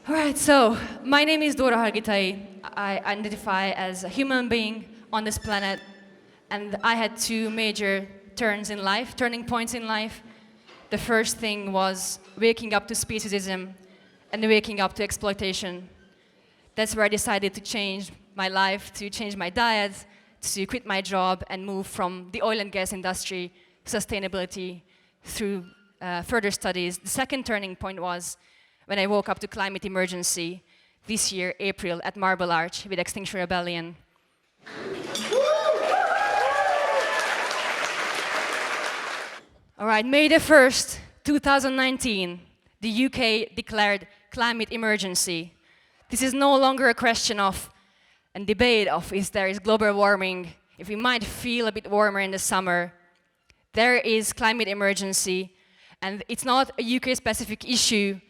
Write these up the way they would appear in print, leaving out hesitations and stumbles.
All right, so my name is Dóra Hargitai. I identify as a human being on this planet, and I had two major turning points in life. The first thing was waking up to speciesism and waking up to exploitation. That's where I decided to change my life, to change my diet, to quit my job and move from the oil and gas industry to sustainability through further studies. The second turning point was when I woke up to climate emergency this year, April, at Marble Arch with Extinction Rebellion. All right, May the 1st, 2019, the UK declared climate emergency. This is no longer a question of and debate of if there is global warming, if we might feel a bit warmer in the summer. There is climate emergency, and it's not a UK-specific issue.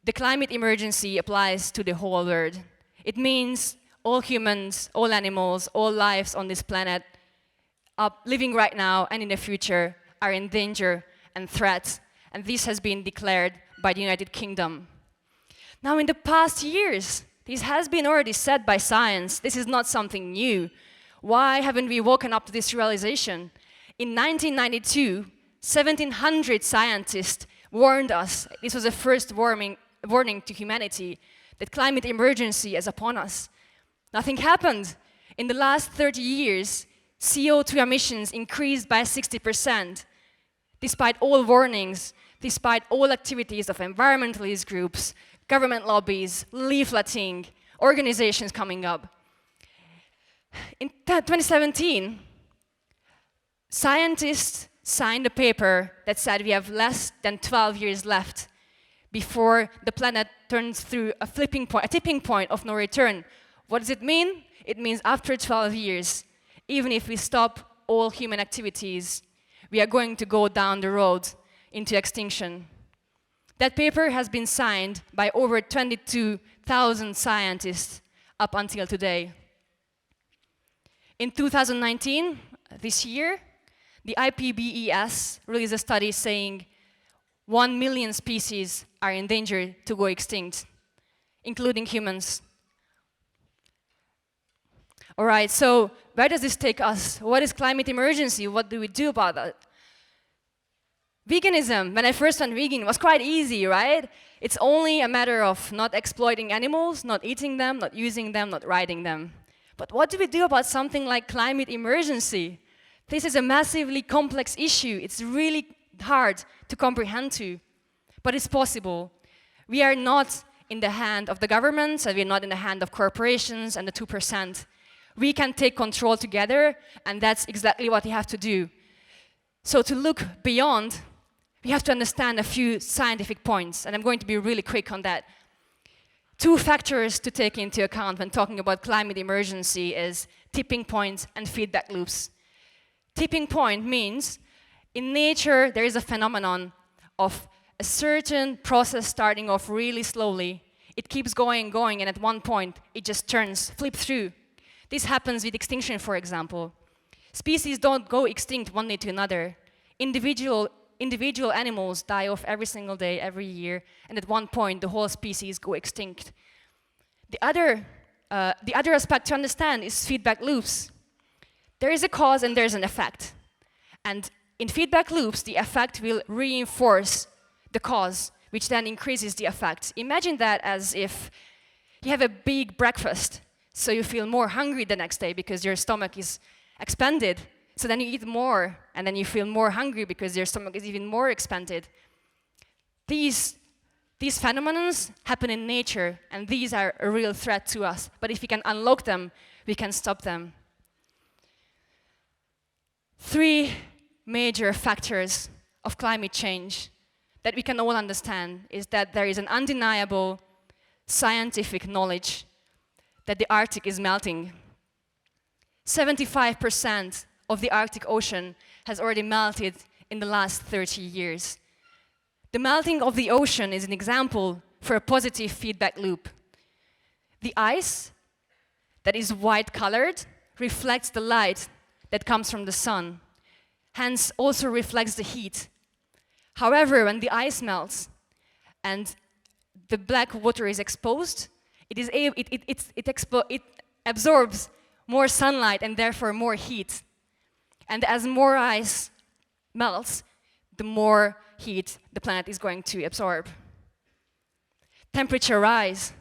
The climate emergency applies to the whole world. It means all humans, all animals, all lives on this planet living right now and in the future are in danger and threat, and this has been declared by the United Kingdom. Now, in the past years, this has been already said by science. This is not something new. Why haven't we woken up to this realization? In 1992, 1,700 scientists warned us, this was the first warning to humanity, that climate emergency is upon us. Nothing happened. In the last 30 years, CO2 emissions increased by 60%, despite all warnings, despite all activities of environmentalist groups, government lobbies, leafleting, organizations coming up. In 2017, scientists signed a paper that said we have less than 12 years left before the planet turns through a tipping point of no return. What does it mean? It means after 12 years, even if we stop all human activities, we are going to go down the road into extinction. That paper has been signed by over 22,000 scientists up until today. In 2019, this year, the IPBES released a study saying 1 million species are in danger to go extinct, including humans. All right, so where does this take us? What is climate emergency? What do we do about that? Veganism, when I first went vegan, was quite easy, right? It's only a matter of not exploiting animals, not eating them, not using them, not riding them. But what do we do about something like climate emergency? This is a massively complex issue. It's really hard to comprehend to, but it's possible. We are not in the hand of the governments, and we're not in the hand of corporations and the 2%. We can take control together, and that's exactly what we have to do. So to look beyond, we have to understand a few scientific points, and I'm going to be really quick on that. Two factors to take into account when talking about climate emergency is tipping points and feedback loops. Tipping point means, in nature, there is a phenomenon of a certain process starting off really slowly. It keeps going, and at one point, it just flips through. This happens with extinction, for example. Species don't go extinct one day to another. Individual animals die off every single day, every year, and at one point, the whole species go extinct. The other aspect to understand is feedback loops. There is a cause and there's an effect. And in feedback loops, the effect will reinforce the cause, which then increases the effect. Imagine that as if you have a big breakfast, so you feel more hungry the next day because your stomach is expanded. So then you eat more, and then you feel more hungry because your stomach is even more expanded. These phenomena happen in nature, and these are a real threat to us. But if we can unlock them, we can stop them. 3 major factors of climate change that we can all understand is that there is an undeniable scientific knowledge that the Arctic is melting. 75% of the Arctic Ocean has already melted in the last 30 years. The melting of the ocean is an example for a positive feedback loop. The ice that is white-colored reflects the light that comes from the sun, hence also reflects the heat. However, when the ice melts and the black water is exposed, it absorbs more sunlight and therefore more heat. And as more ice melts, the more heat the planet is going to absorb. Temperature rise.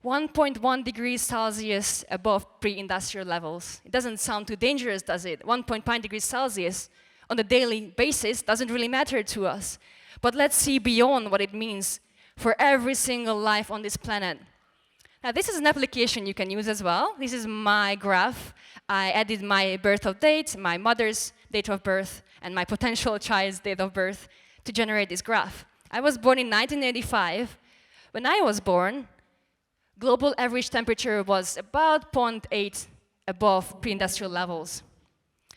1.1 degrees Celsius above pre-industrial levels. It doesn't sound too dangerous, does it? 1.5 degrees Celsius on a daily basis doesn't really matter to us. But let's see beyond what it means for every single life on this planet. Now, this is an application you can use as well. This is my graph. I added my birth of date, my mother's date of birth, and my potential child's date of birth to generate this graph. I was born in 1985. When I was born, global average temperature was about 0.8 above pre-industrial levels.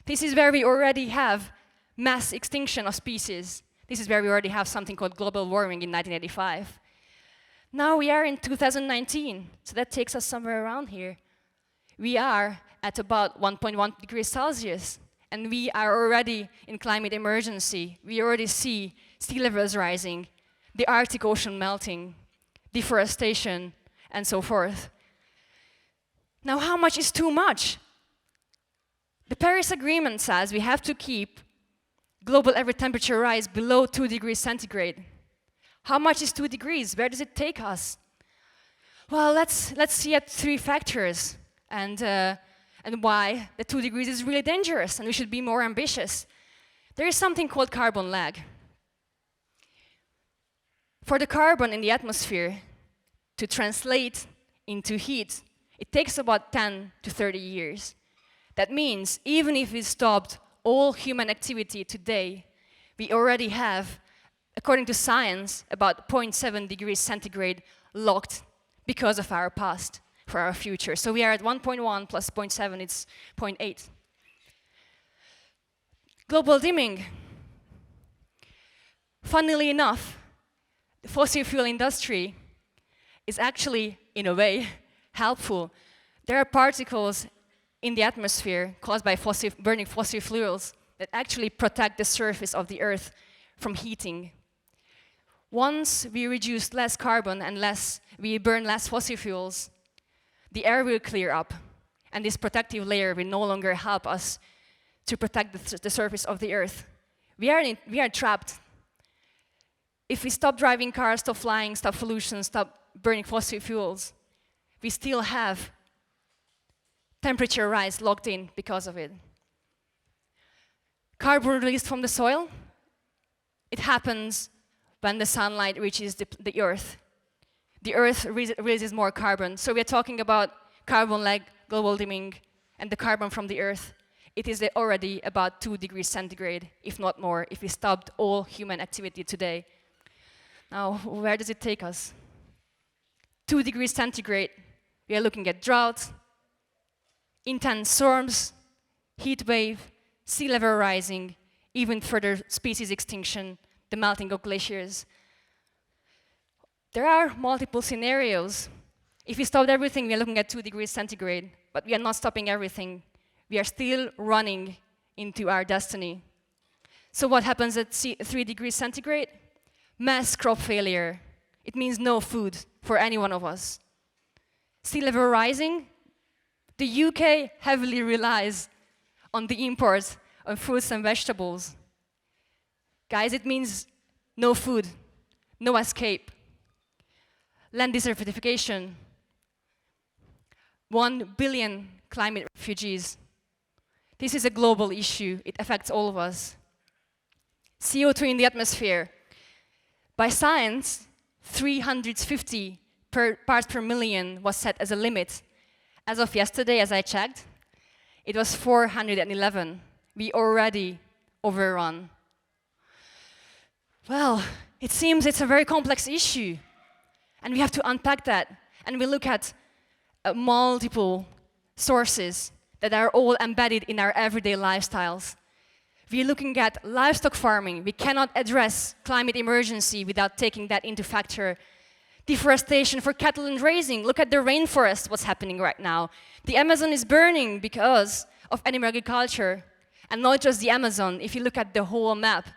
This is where we already have mass extinction of species. This is where we already have something called global warming in 1985. Now we are in 2019, so that takes us somewhere around here. We are at about 1.1 degrees Celsius, and we are already in climate emergency. We already see sea levels rising, the Arctic Ocean melting, deforestation, and so forth. Now, how much is too much? The Paris Agreement says we have to keep global average temperature rise below 2 degrees centigrade. How much is 2 degrees? Where does it take us? Well, let's see at 3 factors and why the 2 degrees is really dangerous and we should be more ambitious. There is something called carbon lag. For the carbon in the atmosphere to translate into heat, it takes about 10 to 30 years. That means even if we stopped all human activity today, we already have, according to science, about 0.7 degrees centigrade locked because of our past for our future. So we are at 1.1 plus 0.7, it's 0.8. Global dimming. Funnily enough, the fossil fuel industry is actually, in a way, helpful. There are particles in the atmosphere caused by burning fossil fuels that actually protect the surface of the Earth from heating. Once we reduce less carbon and we burn less fossil fuels, the air will clear up, and this protective layer will no longer help us to protect the surface of the Earth. We are trapped. If we stop driving cars, stop flying, stop pollution, stop burning fossil fuels, we still have temperature rise locked in because of it. Carbon released from the soil, it happens when the sunlight reaches the Earth. The Earth releases more carbon. So we're talking about carbon lag, global dimming, and the carbon from the Earth. It is already about 2 degrees centigrade, if not more, if we stopped all human activity today. Now, where does it take us? 2 degrees centigrade, we are looking at drought, intense storms, heat wave, sea level rising, even further species extinction, the melting of glaciers. There are multiple scenarios. If we stopped everything, we are looking at 2 degrees centigrade, but we are not stopping everything. We are still running into our destiny. So what happens at 3 degrees centigrade? Mass crop failure. It means no food for any one of us. Sea level rising. The UK heavily relies on the import of fruits and vegetables. Guys, it means no food, no escape. Land desertification. 1 billion climate refugees. This is a global issue. It affects all of us. CO2 in the atmosphere. By science, 350 parts per million was set as a limit. As of yesterday, as I checked, it was 411. We already overrun. Well, it seems it's a very complex issue, and we have to unpack that. And we look at multiple sources that are all embedded in our everyday lifestyles. We're looking at livestock farming. We cannot address climate emergency without taking that into factor. Deforestation for cattle and grazing. Look at the rainforest, what's happening right now. The Amazon is burning because of animal agriculture. And not just the Amazon. If you look at the whole map,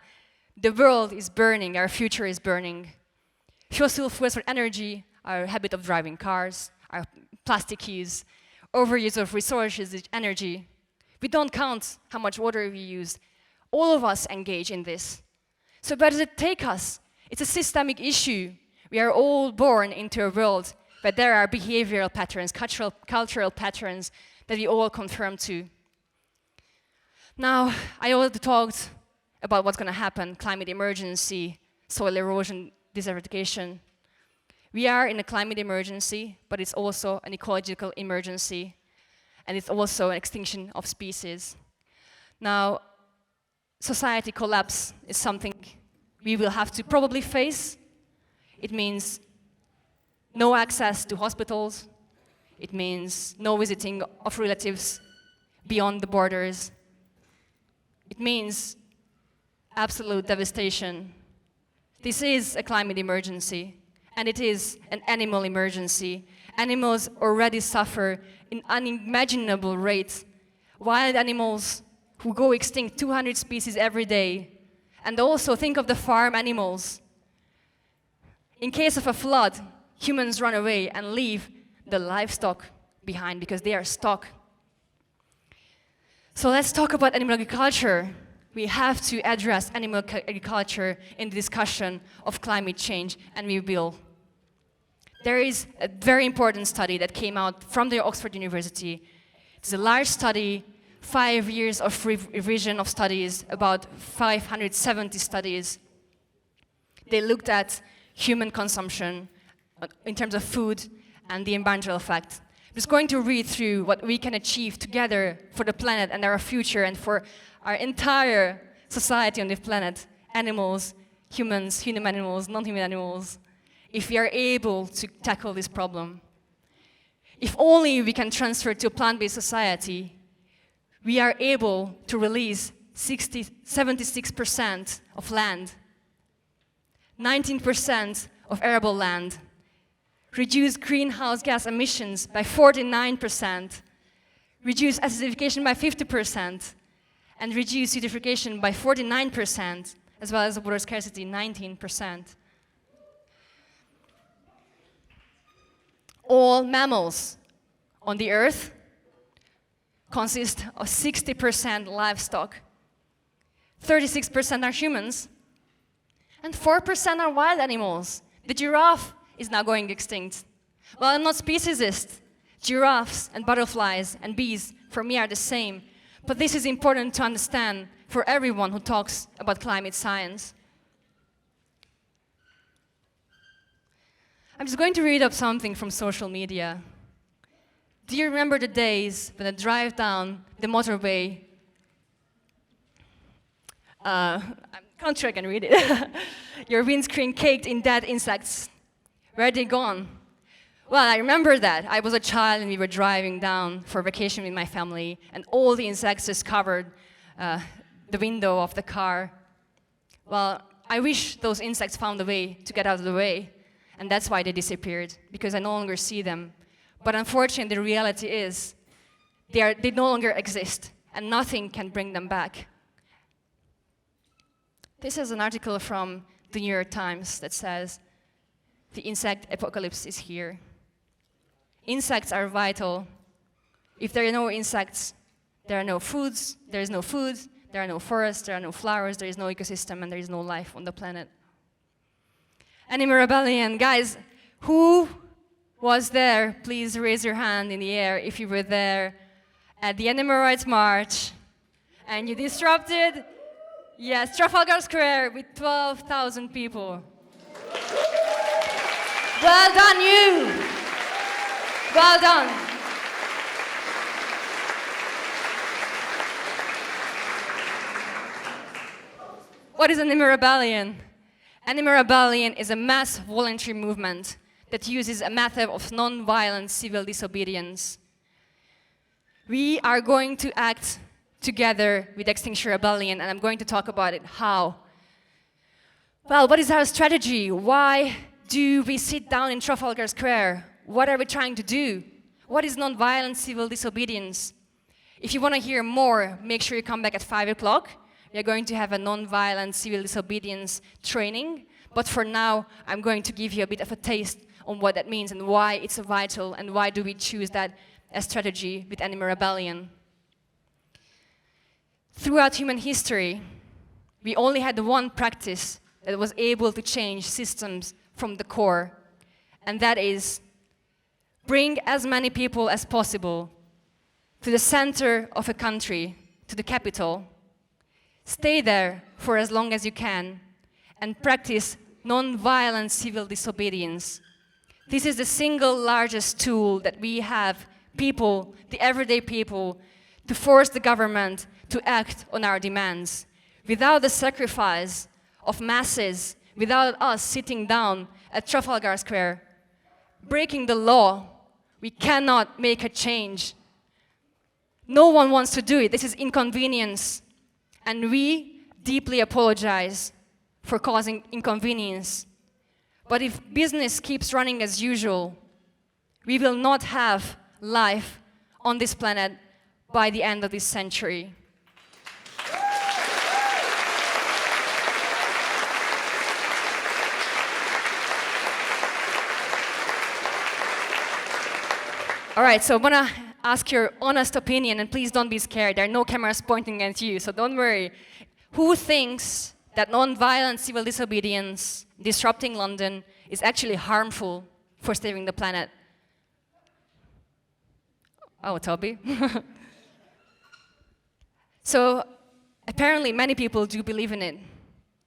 the world is burning, our future is burning. fossil fuels for energy, our habit of driving cars, our plastic use, overuse of resources, energy. We don't count how much water we use. All of us engage in this. So where does it take us? It's a systemic issue. We are all born into a world where there are behavioral patterns, cultural patterns that we all conform to. Now, I already talked about what's going to happen, climate emergency, soil erosion, desertification. We are in a climate emergency, but it's also an ecological emergency, and it's also an extinction of species. Now, society collapse is something we will have to probably face. It means no access to hospitals. It means no visiting of relatives beyond the borders. It means absolute devastation. This is a climate emergency, and it is an animal emergency. Animals already suffer in unimaginable rates. Wild animals who go extinct, 200 species every day. And also think of the farm animals. In case of a flood, humans run away and leave the livestock behind because they are stock. So let's talk about animal agriculture. We have to address animal agriculture in the discussion of climate change, and we will. There is a very important study that came out from the Oxford University. It's a large study, 5 years of revision of studies, about 570 studies. They looked at human consumption in terms of food and the environmental effect. I'm just going to read through what we can achieve together for the planet and our future and for our entire society on this planet, animals, humans, human animals, non-human animals, if we are able to tackle this problem. If only we can transfer to a plant-based society, we are able to release 76% of land, 19% of arable land, reduce greenhouse gas emissions by 49%, reduce acidification by 50%, and reduce eutrophication by 49%, as well as water scarcity, 19%. All mammals on the earth consist of 60% livestock, 36% are humans, and 4% are wild animals. The giraffe is now going extinct. Well, I'm not speciesist. Giraffes and butterflies and bees, for me, are the same. But this is important to understand for everyone who talks about climate science. I'm just going to read up something from social media. Do you remember the days when I drive down the motorway? I'm not sure I can read it. Your windscreen caked in dead insects. Where are they gone? Well, I remember that. I was a child and we were driving down for vacation with my family, and all the insects just covered the window of the car. Well, I wish those insects found a way to get out of the way, and that's why they disappeared, because I no longer see them. But unfortunately, the reality is they no longer exist, and nothing can bring them back. This is an article from the New York Times that says, "The insect apocalypse is here." Insects are vital. If there are no insects, there are no foods, there is no food, there are no forests, there are no flowers, there is no ecosystem, and there is no life on the planet. Animal rebellion. Guys, who was there? Please raise your hand in the air if you were there at the Animal Rights March and you disrupted, yes, Trafalgar Square with 12,000 people. Well done, you! Well done. What is Animal Rebellion? Animal Rebellion is a mass voluntary movement that uses a method of non-violent civil disobedience. We are going to act together with Extinction Rebellion, and I'm going to talk about it. How? Well, what is our strategy? Why do we sit down in Trafalgar Square? What are we trying to do? What is non-violent civil disobedience? If you want to hear more, make sure you come back at 5 o'clock. We are going to have a non-violent civil disobedience training. But for now, I'm going to give you a bit of a taste on what that means and why it's vital and why do we choose that as strategy with Animal Rebellion. Throughout human history, we only had one practice that was able to change systems from the core, and that is bring as many people as possible to the center of a country, to the capital, stay there for as long as you can, and practice non-violent civil disobedience. This is the single largest tool that we have, people, the everyday people, to force the government to act on our demands. Without the sacrifice of masses, without us sitting down at Trafalgar Square, breaking the law, we cannot make a change. No one wants to do it. This is inconvenience. And we deeply apologize for causing inconvenience. But if business keeps running as usual, we will not have life on this planet by the end of this century. All right, so I want to ask your honest opinion, and please don't be scared. There are no cameras pointing at you, so don't worry. Who thinks that non-violent civil disobedience, disrupting London, is actually harmful for saving the planet? Oh, Toby. So apparently many people do believe in it,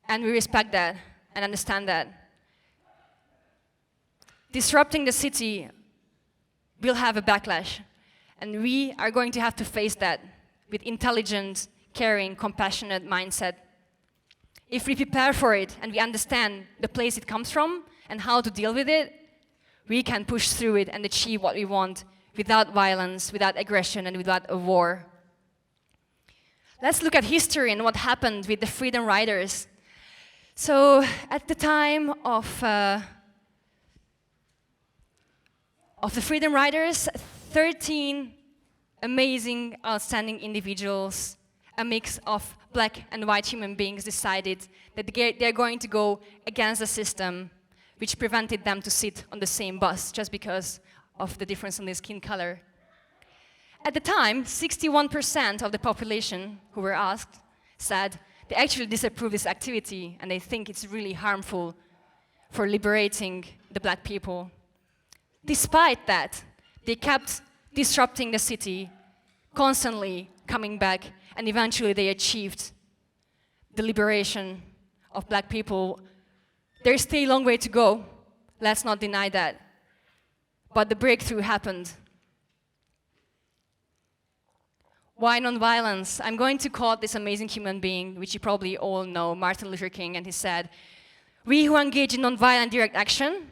and we respect that and understand that. Disrupting the city will have a backlash, and we are going to have to face that with intelligent, caring, compassionate mindset. If we prepare for it and we understand the place it comes from and how to deal with it, we can push through it and achieve what we want without violence, without aggression, and without a war. Let's look at history and what happened with the Freedom Riders. So at the time of the Freedom Riders, 13 amazing, outstanding individuals, a mix of black and white human beings, decided that they're going to go against the system which prevented them to sit on the same bus just because of the difference in their skin color. At the time, 61% of the population who were asked said they actually disapprove this activity and they think it's really harmful for liberating the black people. Despite that, they kept disrupting the city, constantly coming back, and eventually they achieved the liberation of black people. There's still a long way to go, let's not deny that. But the breakthrough happened. Why non-violence? I'm going to quote this amazing human being, which you probably all know, Martin Luther King, and he said, "We who engage in non-violent direct action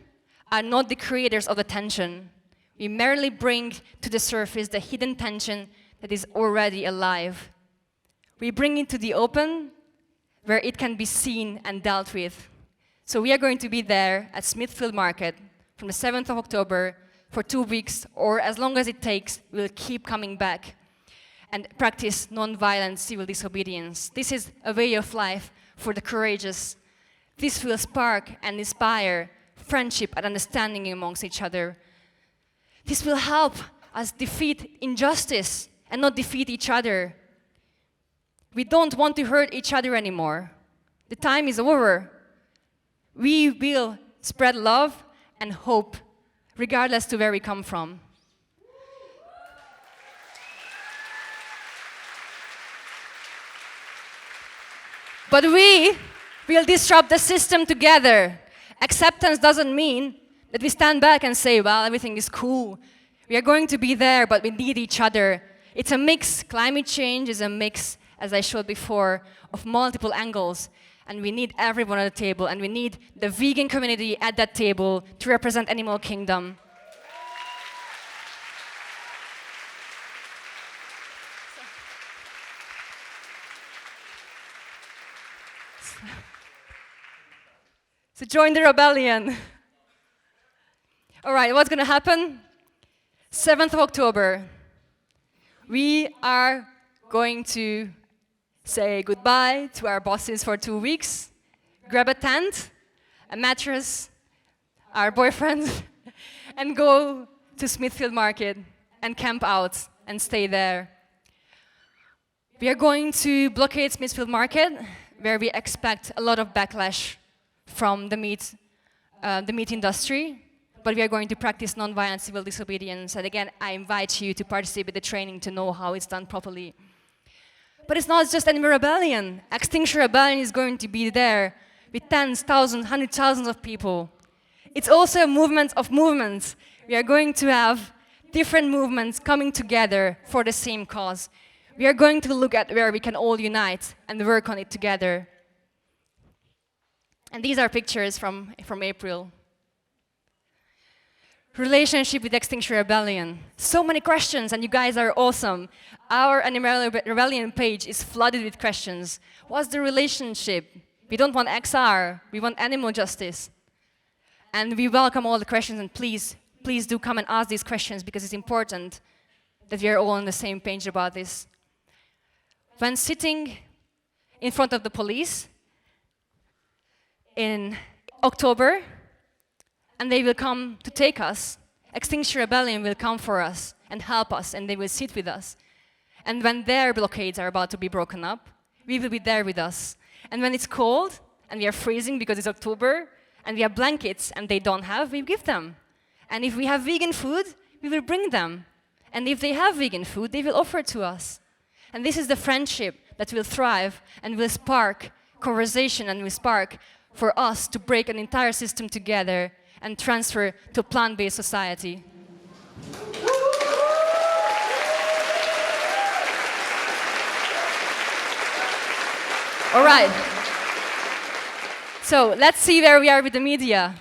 are not the creators of the tension. We merely bring to the surface the hidden tension that is already alive. We bring it to the open where it can be seen and dealt with." So we are going to be there at Smithfield Market from the 7th of October for 2 weeks, or as long as it takes, we'll keep coming back and practice non-violent civil disobedience. This is a way of life for the courageous. This will spark and inspire friendship and understanding amongst each other. This will help us defeat injustice and not defeat each other. We don't want to hurt each other anymore. The time is over. We will spread love and hope, regardless to where we come from. But we will disrupt the system together. Acceptance doesn't mean that we stand back and say, well, everything is cool. We are going to be there, but we need each other. It's a mix. Climate change is a mix, as I showed before, of multiple angles. And we need everyone at the table, and we need the vegan community at that table to represent Animal Kingdom. So join the rebellion. All right, what's going to happen? 7th of October. We are going to say goodbye to our bosses for 2 weeks, grab a tent, a mattress, our boyfriends, and go to Smithfield Market and camp out and stay there. We are going to blockade Smithfield Market, where we expect a lot of backlash from the meat industry, but we are going to practice non-violent civil disobedience. And again, I invite you to participate in the training to know how it's done properly. But it's not just Animal Rebellion. Extinction Rebellion is going to be there with tens, thousands, hundreds, thousands of people. It's also a movement of movements. We are going to have different movements coming together for the same cause. We are going to look at where we can all unite and work on it together. And these are pictures from April. Relationship with Extinction Rebellion. So many questions, and you guys are awesome. Our Animal Rebellion page is flooded with questions. What's the relationship? We don't want XR, we want animal justice. And we welcome all the questions, and please do come and ask these questions, because it's important that we are all on the same page about this. When sitting in front of the police in October, and they will come to take us, Extinction Rebellion will come for us and help us, and they will sit with us. And when their blockades are about to be broken up, we will be there with us. And when it's cold, and we are freezing because it's October, and we have blankets and they don't have, we give them. And if we have vegan food, we will bring them. And if they have vegan food, they will offer it to us. And this is the friendship that will thrive and will spark conversation and will spark for us to break an entire system together and transfer to a plant-based society. All right. So let's see where we are with the media.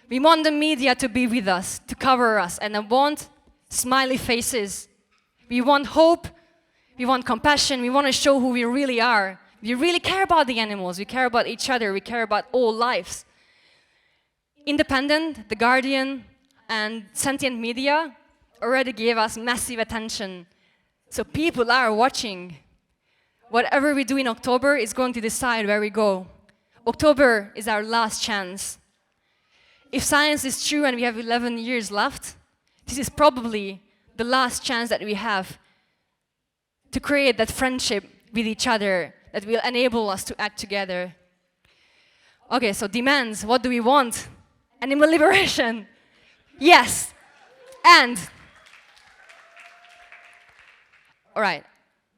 We want the media to be with us, to cover us, and I want smiley faces. We want hope, we want compassion, we want to show who we really are. We really care about the animals, we care about each other, we care about all lives. Independent, The Guardian, and sentient media already gave us massive attention. So people are watching. Whatever we do in October is going to decide where we go. October is our last chance. If science is true and we have 11 years left, this is probably the last chance that we have to create that friendship with each other that will enable us to act together. Okay, so demands, what do we want? Animal liberation. Yes. And, all right,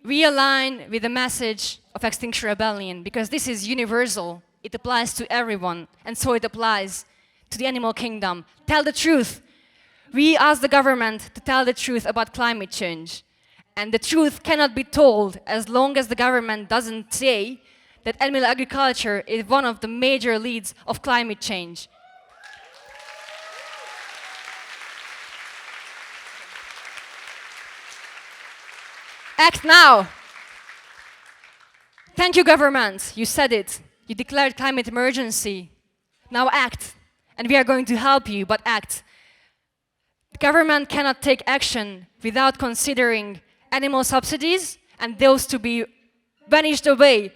we align with the message of Extinction Rebellion because this is universal. It applies to everyone, and so it applies to the animal kingdom. Tell the truth. We ask the government to tell the truth about climate change. And the truth cannot be told as long as the government doesn't say that animal agriculture is one of the major leads of climate change. Act now. Thank you, government. You said it. You declared climate emergency. Now act. And we are going to help you, but act. The government cannot take action without considering animal subsidies and those to be vanished away.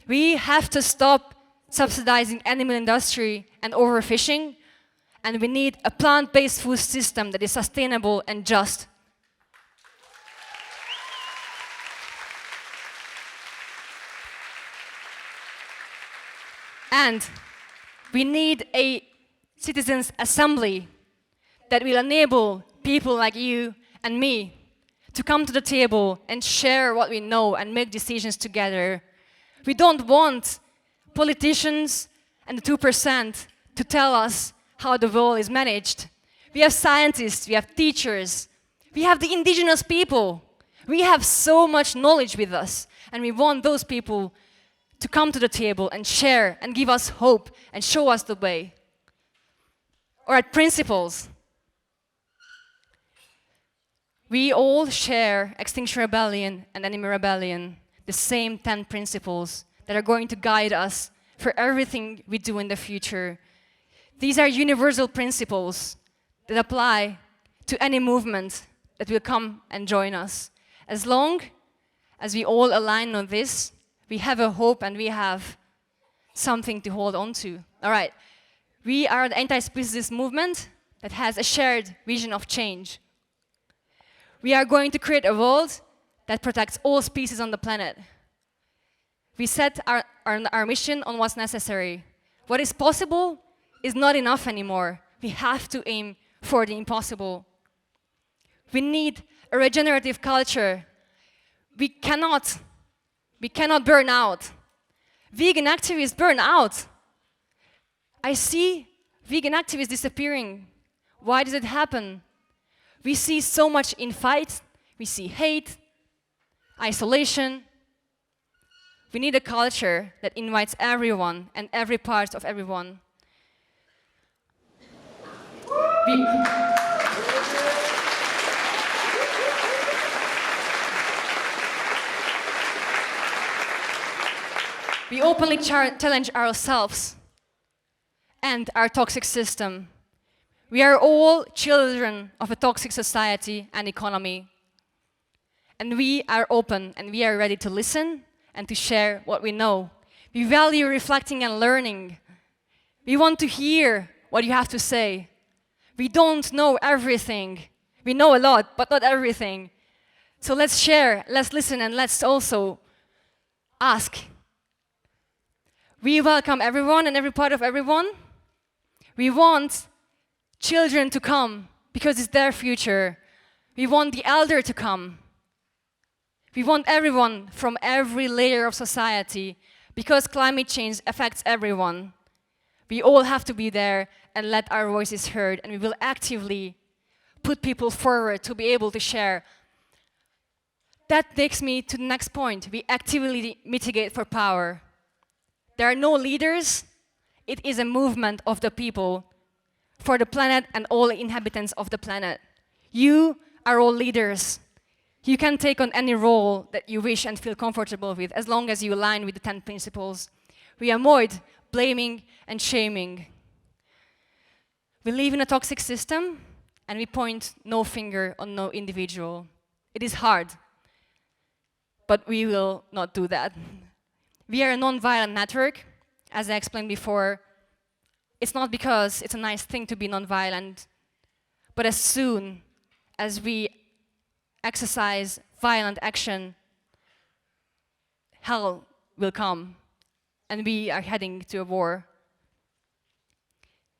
We have to stop subsidizing animal industry and overfishing, and we need a plant-based food system that is sustainable and just. And we need a citizens' assembly that will enable people like you and me to come to the table and share what we know and make decisions together. We don't want politicians and the 2% to tell us how the world is managed. We have scientists, we have teachers, we have the indigenous people. We have so much knowledge with us, and we want those people to come to the table and share and give us hope and show us the way. All right, principles. We all share Extinction Rebellion and Animal Rebellion, the same 10 principles that are going to guide us for everything we do in the future. These are universal principles that apply to any movement that will come and join us. As long as we all align on this, we have a hope and we have something to hold on to. All right, We are the anti-speciesist movement that has a shared vision of change. We are going to create a world that protects all species on the planet. We set our mission on what's necessary. What is possible is not enough anymore. We have to aim for the impossible. We need a regenerative culture. We cannot burn out. Vegan activists burn out. I see vegan activists disappearing. Why does it happen? We see so much infight. We see hate, isolation. We need a culture that invites everyone and every part of everyone. We openly challenge ourselves and our toxic system. We are all children of a toxic society and economy. And we are open and we are ready to listen and to share what we know. We value reflecting and learning. We want to hear what you have to say. We don't know everything. We know a lot, but not everything. So let's share, let's listen, and let's also ask. We welcome everyone and every part of everyone. We want children to come because it's their future. We want the elder to come. We want everyone from every layer of society because climate change affects everyone. We all have to be there and let our voices heard, and we will actively put people forward to be able to share. That takes me to the next point. We actively mitigate for power. There are no leaders. It is a movement of the people for the planet and all inhabitants of the planet. You are all leaders. You can take on any role that you wish and feel comfortable with, as long as you align with the 10 principles. We avoid blaming and shaming. We live in a toxic system, and we point no finger on no individual. It is hard, but we will not do that. We are a non-violent network. As I explained before, it's not because it's a nice thing to be non-violent, but as soon as we exercise violent action, hell will come, and we are heading to a war.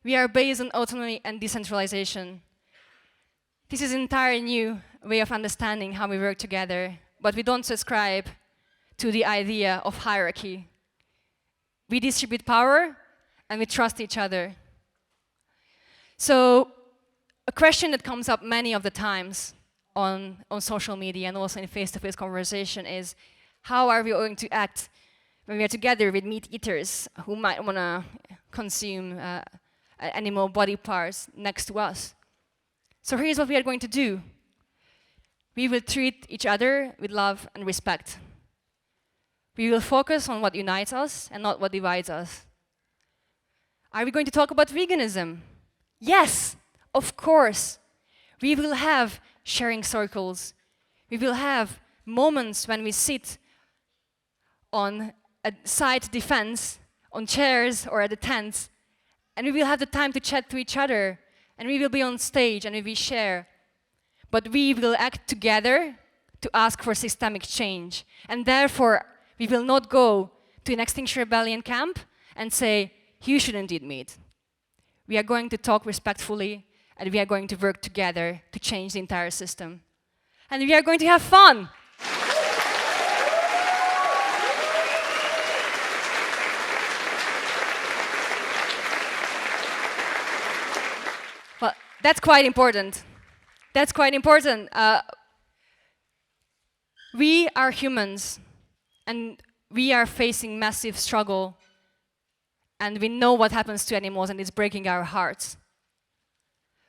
We are based on autonomy and decentralization. This is an entirely new way of understanding how we work together, but we don't subscribe to the idea of hierarchy. We distribute power, and we trust each other. So, a question that comes up many of the times on social media and also in face-to-face conversation is, how are we going to act when we are together with meat eaters who might want to consume animal body parts next to us? So here's what we are going to do. We will treat each other with love and respect. We will focus on what unites us and not what divides us. Are we going to talk about veganism? Yes, of course. We will have sharing circles. We will have moments when we sit on a side defense, on chairs or at the tents, and we will have the time to chat to each other, and we will be on stage and we will share. But we will act together to ask for systemic change. And therefore, we will not go to an Extinction Rebellion camp and say, you shouldn't eat meat. We are going to talk respectfully, and we are going to work together to change the entire system. And we are going to have fun. Well, that's quite important. That's quite important. We are humans, and we are facing massive struggle, and we know what happens to animals, and it's breaking our hearts.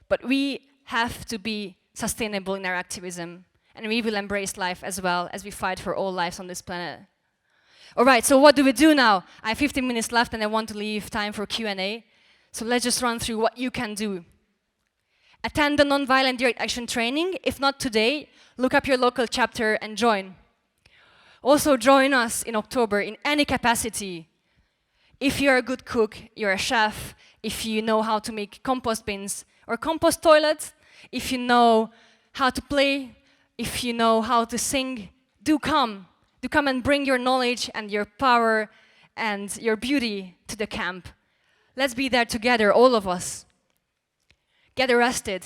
But we have to be sustainable in our activism, and we will embrace life as well as we fight for all lives on this planet. All right, so what do we do now? I have 15 minutes left, and I want to leave time for Q&A. So let's just run through what you can do. Attend the Nonviolent Direct Action training. If not today, look up your local chapter and join. Also join us in October in any capacity. If you're a good cook, you're a chef, if you know how to make compost bins or compost toilets, if you know how to play, if you know how to sing, do come. Do come and bring your knowledge and your power and your beauty to the camp. Let's be there together, all of us. Get arrested.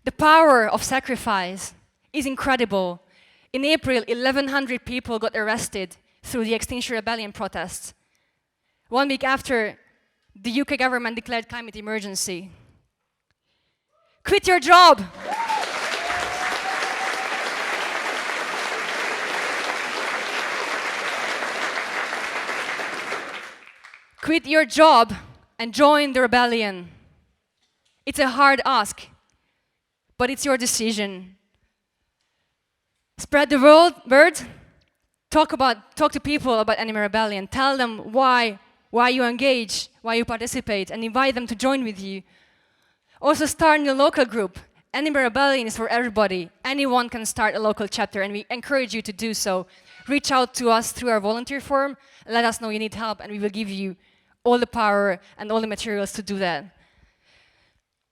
The power of sacrifice is incredible. In April, 1,100 people got arrested through the Extinction Rebellion protests. 1 week after, the UK government declared climate emergency. Quit your job! Quit your job and join the rebellion. It's a hard ask, but it's your decision. Spread the word. Talk to people about Animal Rebellion. Tell them why you engage, why you participate, and invite them to join with you. Also start in your local group. Animal Rebellion is for everybody. Anyone can start a local chapter, and we encourage you to do so. Reach out to us through our volunteer form. Let us know you need help, and we will give you all the power and all the materials to do that.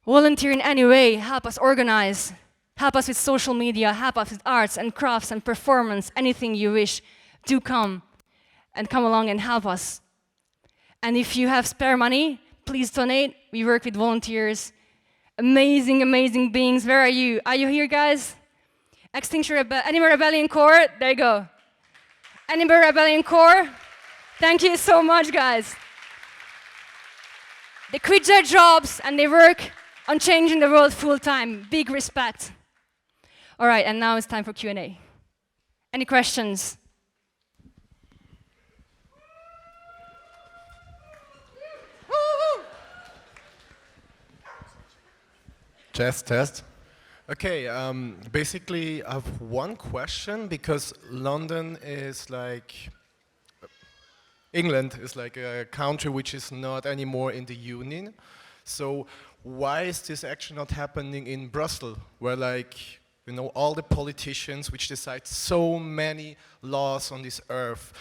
Volunteer in any way. Help us organize. Help us with social media. Help us with arts and crafts and performance. Anything you wish, do come and come along and help us. And if you have spare money, please donate. We work with volunteers. Amazing, amazing beings. Where are you? Are you here, guys? Animal Rebellion Corps. There you go. Animal Rebellion Corps. Thank you so much, guys. They quit their jobs and they work on changing the world full-time. Big respect. All right, and now it's time for Q&A. Any questions? Test. Okay, basically I have one question, because England is like a country which is not anymore in the Union. So why is this actually not happening in Brussels, where all the politicians which decide so many laws on this earth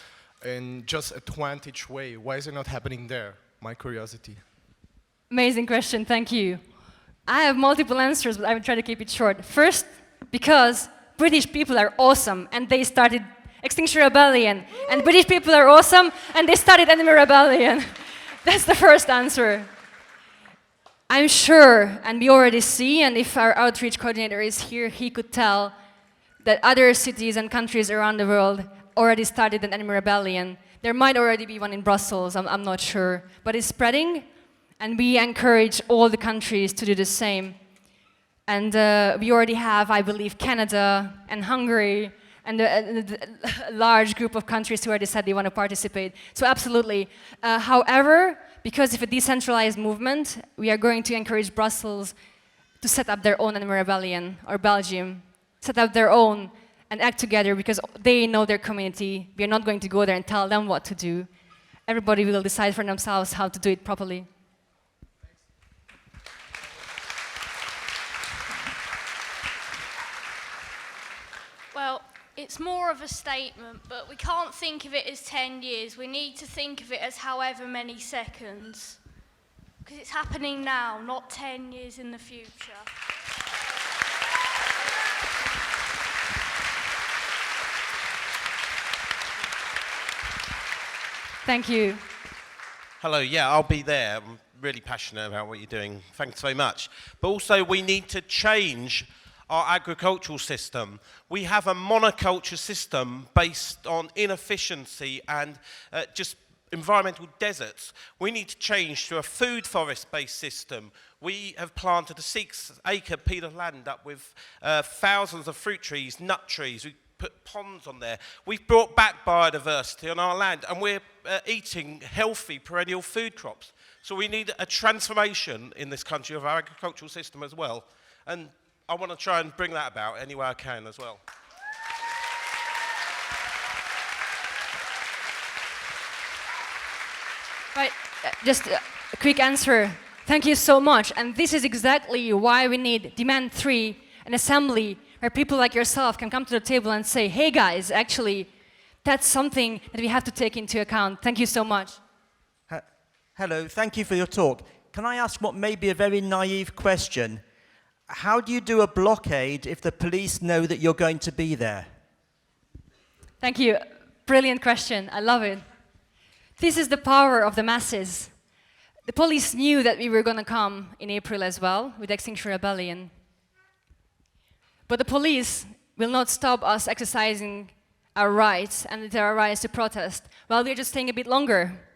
in just advantage way? Why is it not happening there? My curiosity. Amazing question, thank you. I have multiple answers, but I will try to keep it short. First, because British people are awesome, and they started Extinction Rebellion. And British people are awesome, and they started Animal Rebellion. That's the first answer. I'm sure, and we already see, and if our outreach coordinator is here, he could tell that other cities and countries around the world already started an Animal Rebellion. There might already be one in Brussels, I'm not sure. But it's spreading, and we encourage all the countries to do the same. And we already have, I believe, Canada and Hungary, and a large group of countries who already said they want to participate. So absolutely. However, because of a decentralized movement, we are going to encourage Brussels to set up their own Animal Rebellion, or Belgium, set up their own and act together, because they know their community. We are not going to go there and tell them what to do. Everybody will decide for themselves how to do it properly. Well, it's more of a statement, but we can't think of it as 10 years. We need to think of it as however many seconds. Because it's happening now, not 10 years in the future. Thank you. Hello, yeah, I'll be there. I'm really passionate about what you're doing. Thanks so much. But also, we need to change our agricultural system. We have a monoculture system based on inefficiency and just environmental deserts. We need to change to a food forest-based system. We have planted a 6-acre piece of land up with thousands of fruit trees, nut trees. We put ponds on there. We've brought back biodiversity on our land, and we're eating healthy perennial food crops. So we need a transformation in this country of our agricultural system as well. And I want to try and bring that about any way I can as well. Right, just a quick answer. Thank you so much. And this is exactly why we need Demand 3, an assembly where people like yourself can come to the table and say, hey guys, actually, that's something that we have to take into account. Thank you so much. Hello, thank you for your talk. Can I ask what may be a very naive question? How do you do a blockade if the police know that you're going to be there? Thank you. Brilliant question. I love it. This is the power of the masses. The police knew that we were going to come in April as well with Extinction Rebellion. But the police will not stop us exercising our rights and our rights to protest. Well, we're just staying a bit longer.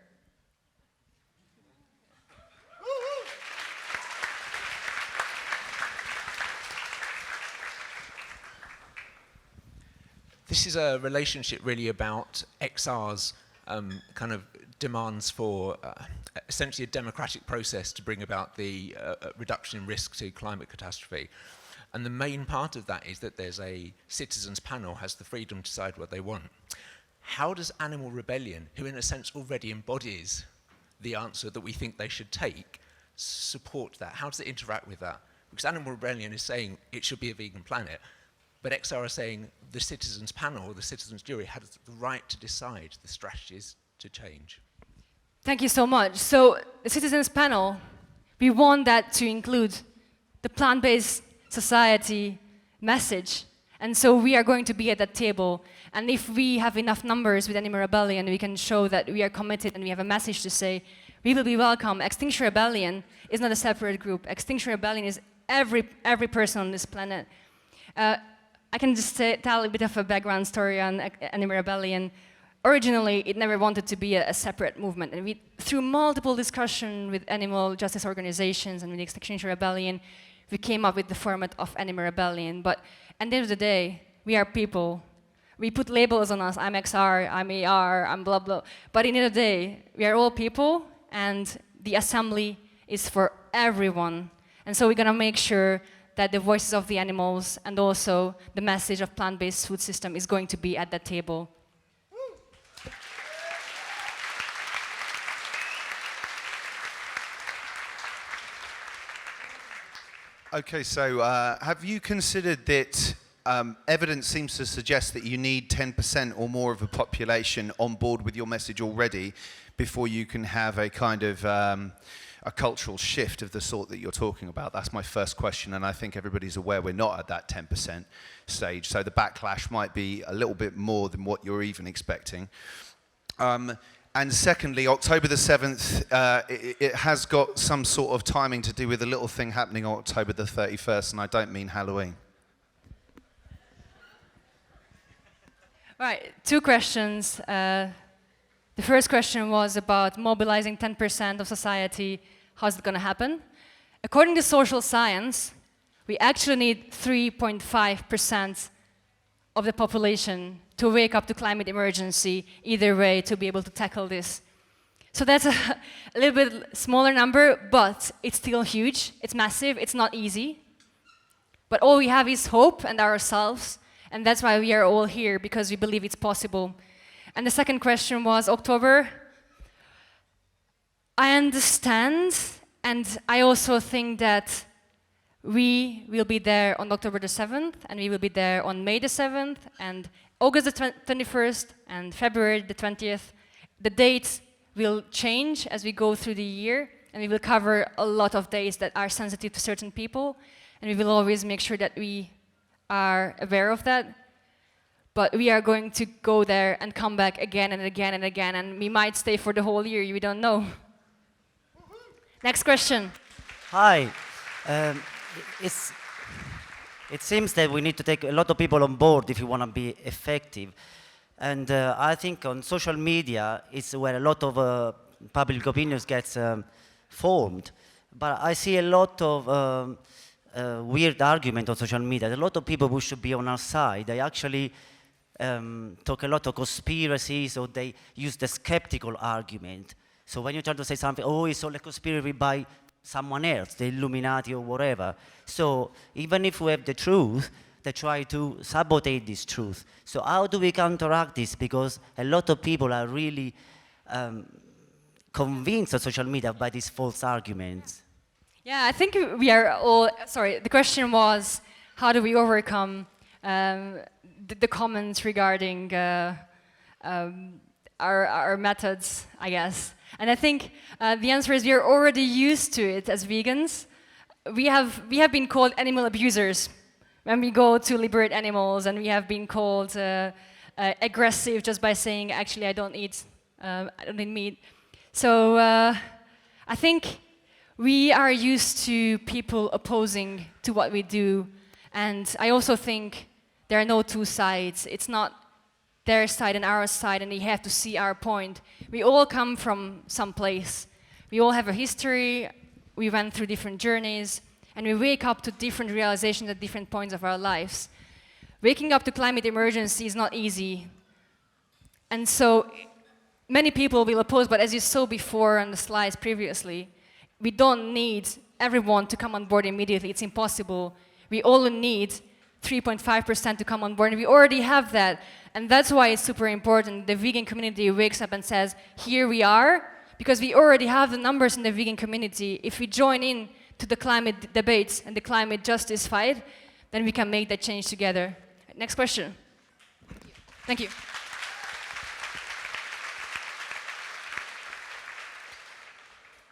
This is a relationship really about XR's kind of demands for essentially a democratic process to bring about the reduction in risk to climate catastrophe. And the main part of that is that there's a citizens panel has the freedom to decide what they want. How does Animal Rebellion, who in a sense already embodies the answer that we think they should take, support that? How does it interact with that? Because Animal Rebellion is saying it should be a vegan planet, but XR are saying the citizens panel, the citizens jury, has the right to decide the strategies to change. Thank you so much. So the citizens panel, we want that to include the plant-based society message. And so we are going to be at that table. And if we have enough numbers with Animal Rebellion, we can show that we are committed and we have a message to say, we will be welcome. Extinction Rebellion is not a separate group. Extinction Rebellion is every person on this planet. I can just tell a bit of a background story on Animal Rebellion. Originally, it never wanted to be a separate movement. And we, through multiple discussions with animal justice organizations and with the Extinction Rebellion, we came up with the format of Animal Rebellion. But at the end of the day, we are people. We put labels on us. I'm XR, I'm AR, I'm blah, blah. But at the end of the day, we are all people, and the assembly is for everyone. And so we're going to make sure that the voices of the animals and also the message of plant-based food system is going to be at that table. Okay, so have you considered that evidence seems to suggest that you need 10% or more of a population on board with your message already before you can have a kind of a cultural shift of the sort that you're talking about? That's my first question, and I think everybody's aware we're not at that 10% stage, so the backlash might be a little bit more than what you're even expecting. And secondly, October the 7th, it has got some sort of timing to do with a little thing happening on October the 31st, and I don't mean Halloween. Right, two questions. The first question was about mobilizing 10% of society. How's it going to happen? According to social science, we actually need 3.5% of the population to wake up to climate emergency, either way, to be able to tackle this. So that's a little bit smaller number, but it's still huge. It's massive. It's not easy. But all we have is hope and ourselves, and that's why we are all here, because we believe it's possible. And the second question was October. I understand, and I also think that we will be there on October the 7th, and we will be there on May the 7th, and August the 21st, and February the 20th. The dates will change as we go through the year, and we will cover a lot of days that are sensitive to certain people, and we will always make sure that we are aware of that. But we are going to go there and come back again and again and again, and we might stay for the whole year, we don't know. Next question. Hi. It seems that we need to take a lot of people on board if you want to be effective. And I think on social media, it's where a lot of public opinions gets formed. But I see a lot of weird argument on social media. A lot of people who should be on our side, they actually talk a lot of conspiracies, or they use the skeptical argument. So when you try to say something, oh, it's all a conspiracy by someone else, the Illuminati or whatever. So even if we have the truth, they try to sabotage this truth. So how do we counteract this? Because a lot of people are really convinced on social media by these false arguments. Yeah, I think we are all, sorry, the question was, how do we overcome the comments regarding our methods, I guess. And I think the answer is we are already used to it as vegans. We have been called animal abusers when we go to liberate animals, and we have been called aggressive just by saying, actually, I don't eat meat. So I think we are used to people opposing to what we do, and I also think there are no two sides. It's not their side and our side, and they have to see our point. We all come from some place. We all have a history. We went through different journeys, and we wake up to different realizations at different points of our lives. Waking up to climate emergency is not easy. And so many people will oppose, but as you saw before on the slides previously, we don't need everyone to come on board immediately. It's impossible. We all need 3.5% to come on board, and we already have that. And that's why it's super important. The vegan community wakes up and says, here we are, because we already have the numbers in the vegan community. If we join in to the climate debates and the climate justice fight, then we can make that change together. Next question. Thank you.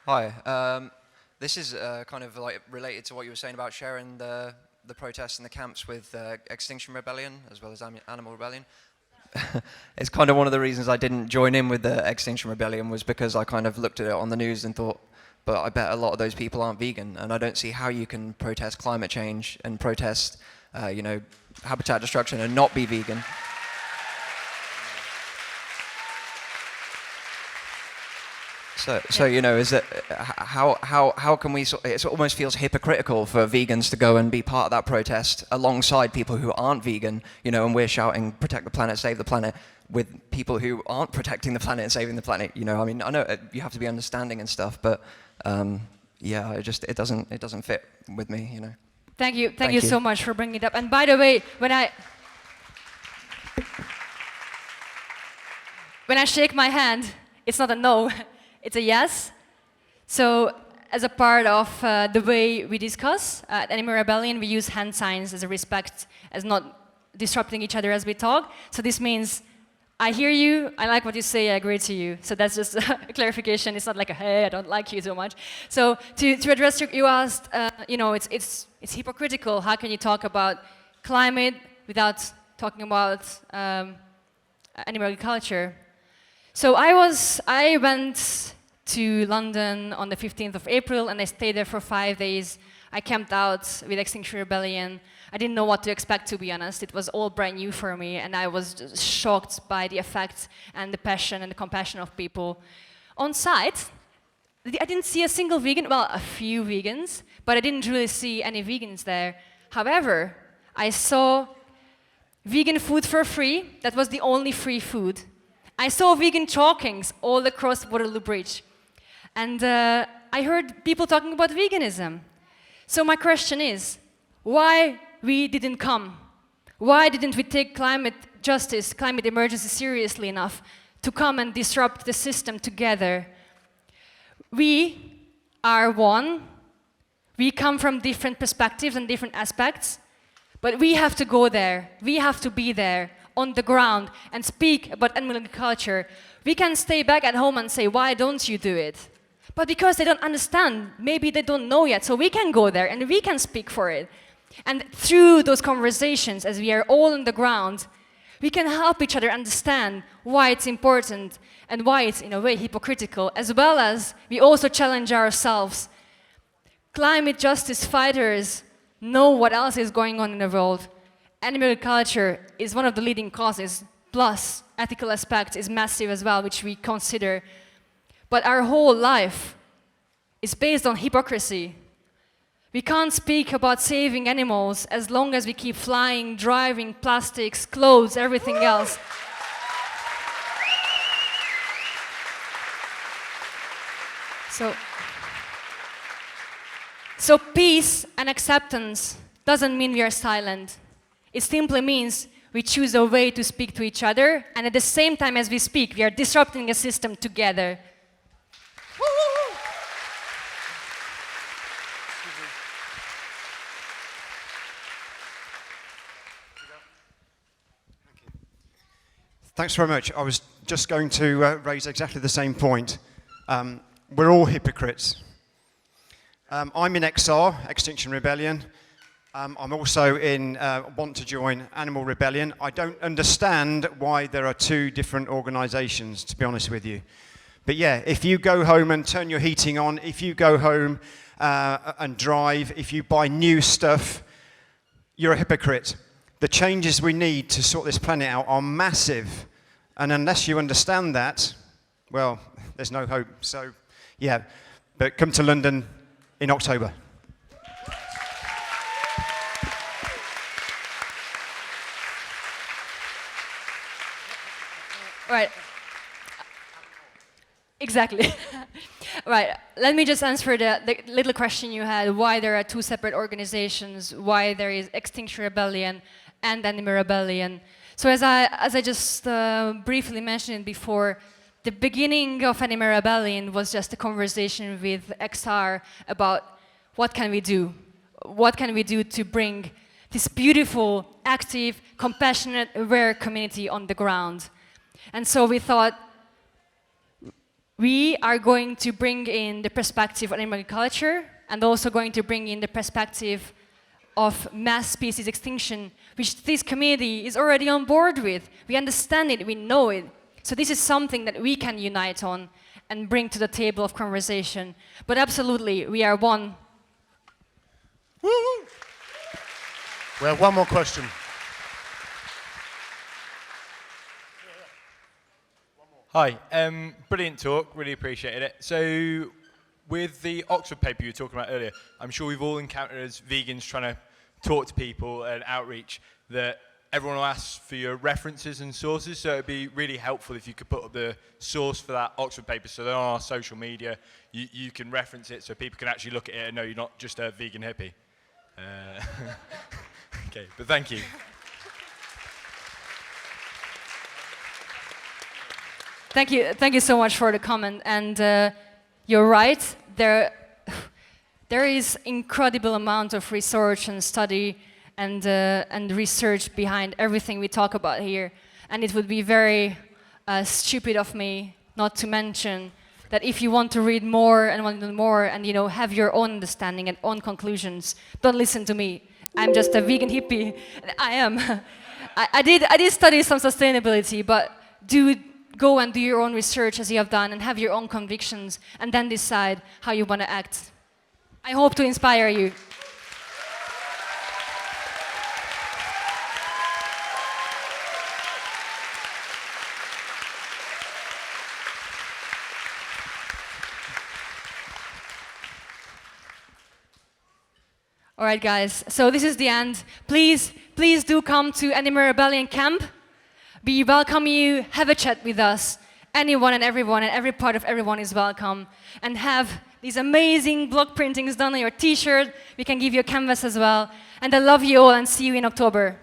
Hi. This is kind of like related to what you were saying about sharing the protests and the camps with Extinction Rebellion as well as Animal Rebellion. It's kind of one of the reasons I didn't join in with the Extinction Rebellion was because I kind of looked at it on the news and thought, but I bet a lot of those people aren't vegan, and I don't see how you can protest climate change and protest, habitat destruction and not be vegan. So is it how can we? It almost feels hypocritical for vegans to go and be part of that protest alongside people who aren't vegan, and we're shouting "protect the planet, save the planet" with people who aren't protecting the planet and saving the planet. I know you have to be understanding and stuff, but it doesn't fit with me. Thank you so much for bringing it up. And by the way, when I shake my hand, it's not a no. It's a yes. So as a part of the way we discuss at Animal Rebellion, we use hand signs as a respect, as not disrupting each other as we talk. So this means, I hear you, I like what you say, I agree to you. So that's just a clarification. It's not like, hey, I don't like you so much. So to address you asked, it's hypocritical. How can you talk about climate without talking about animal agriculture? So I went to London on the 15th of April, and I stayed there for 5 days. I camped out with Extinction Rebellion. I didn't know what to expect, to be honest. It was all brand new for me, and I was just shocked by the effect and the passion and the compassion of people. On site, I didn't see a single vegan, well, a few vegans, but I didn't really see any vegans there. However, I saw vegan food for free. That was the only free food. I saw vegan chalkings all across Waterloo Bridge. And I heard people talking about veganism. So my question is, why we didn't come? Why didn't we take climate justice, climate emergency seriously enough to come and disrupt the system together? We are one. We come from different perspectives and different aspects, but we have to go there. We have to be there on the ground and speak about animal agriculture. We can stay back at home and say, why don't you do it? But because they don't understand, maybe they don't know yet, so we can go there and we can speak for it. And through those conversations, as we are all on the ground, we can help each other understand why it's important and why it's in a way hypocritical, as well as we also challenge ourselves. Climate justice fighters know what else is going on in the world. Animal agriculture is one of the leading causes, plus ethical aspect is massive as well, which we consider. But our whole life is based on hypocrisy. We can't speak about saving animals as long as we keep flying, driving, plastics, clothes, everything else. So peace and acceptance doesn't mean we are silent. It simply means we choose a way to speak to each other, and at the same time as we speak, we are disrupting a system together. Thanks very much. I was just going to raise exactly the same point. We're all hypocrites. I'm in XR, Extinction Rebellion. I'm also want to join Animal Rebellion. I don't understand why there are two different organisations, to be honest with you. But yeah, if you go home and turn your heating on, if you go home and drive, if you buy new stuff, you're a hypocrite. The changes we need to sort this planet out are massive. And unless you understand that, well, there's no hope. So yeah, but come to London in October. Right. Exactly. Right. Let me just answer the little question you had, why there are two separate organizations, why there is Extinction Rebellion and Animal Rebellion. So as I just briefly mentioned before, the beginning of Animal Rebellion was just a conversation with XR about what can we do? What can we do to bring this beautiful, active, compassionate, aware community on the ground? And so we thought, we are going to bring in the perspective of animal culture and also going to bring in the perspective of mass species extinction, which this community is already on board with. We understand it, we know it. So this is something that we can unite on and bring to the table of conversation. But absolutely, we are one. Woo-hoo. We have one more question. Hi, brilliant talk, really appreciated it. So, with the Oxford paper you were talking about earlier, I'm sure we've all encountered as vegans trying to talk to people and outreach that everyone will ask for your references and sources, so it'd be really helpful if you could put up the source for that Oxford paper so that on our social media you can reference it so people can actually look at it and know you're not just a vegan hippie. Okay, but thank you. Thank you so much for the comment. And you're right, there is incredible amount of research and study and research behind everything we talk about here. And it would be very stupid of me not to mention that if you want to read more and have your own understanding and own conclusions, don't listen to me. I'm just a vegan hippie. I am. I did study some sustainability, but go and do your own research as you have done and have your own convictions and then decide how you want to act. I hope to inspire you. All right, guys, so this is the end. Please do come to Animal Rebellion Camp. We welcome you, have a chat with us. Anyone and everyone and every part of everyone is welcome. And have these amazing block printings done on your t-shirt. We can give you a canvas as well. And I love you all and see you in October.